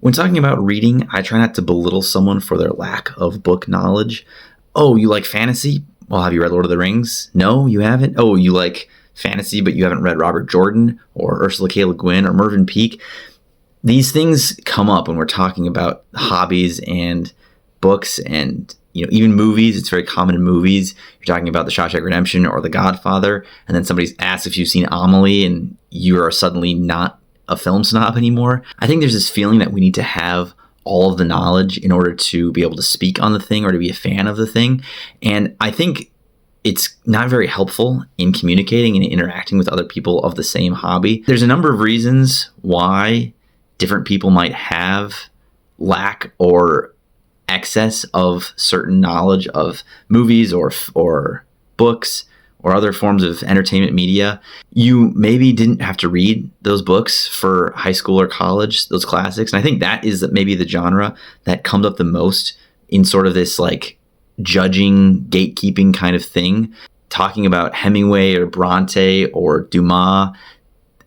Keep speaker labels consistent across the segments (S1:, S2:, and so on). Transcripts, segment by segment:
S1: When talking about reading, I try not to belittle someone for their lack of book knowledge. Oh, you like fantasy? Well, have you read Lord of the Rings? No, you haven't? Oh, you like fantasy, but you haven't read Robert Jordan or Ursula K. Le Guin or Mervyn Peake? These things come up when we're talking about hobbies and books and even movies. It's very common in movies. You're talking about The Shawshank Redemption or The Godfather, and then somebody asks if you've seen Amelie, and you are suddenly not a film snob anymore. I think there's this feeling that we need to have all of the knowledge in order to be able to speak on the thing or to be a fan of the thing. And I think it's not very helpful in communicating and interacting with other people of the same hobby. There's a number of reasons why different people might have lack or excess of certain knowledge of movies or books or other forms of entertainment media. You maybe didn't have to read those books for high school or college, those classics. And I think that is maybe the genre that comes up the most in sort of this like judging, gatekeeping kind of thing, talking about Hemingway or Bronte or Dumas.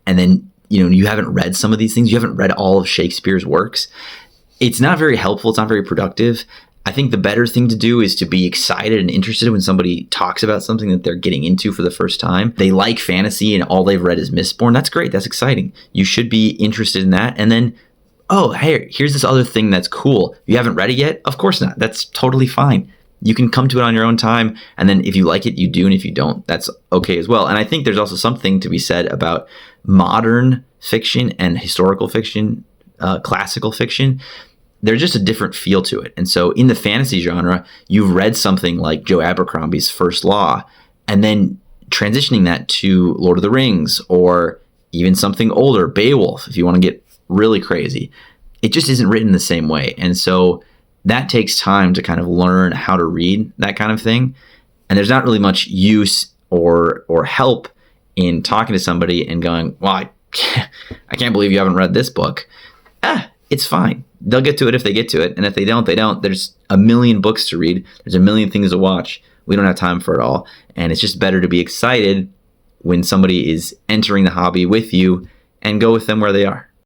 S1: And then, you haven't read some of these things. You haven't read all of Shakespeare's works. It's not very helpful. It's not very productive. I think the better thing to do is to be excited and interested when somebody talks about something that they're getting into for the first time. They like fantasy and all they've read is Mistborn. That's great. That's exciting. You should be interested in that. And then, oh, hey, here's this other thing that's cool. You haven't read it yet? Of course not. That's totally fine. You can come to it on your own time. And then if you like it, you do. And if you don't, that's okay as well. And I think there's also something to be said about modern fiction and historical fiction, classical fiction. There's just a different feel to it. And so in the fantasy genre, you've read something like Joe Abercrombie's First Law, and then transitioning that to Lord of the Rings or even something older, Beowulf, if you want to get really crazy. It just isn't written the same way. And so that takes time to kind of learn how to read that kind of thing. And there's not really much use or help in talking to somebody and going, well, I can't believe you haven't read this book. It's fine. They'll get to it if they get to it. And if they don't, they don't. There's a million books to read. There's a million things to watch. We don't have time for it all. And it's just better to be excited when somebody is entering the hobby with you and go with them where they are.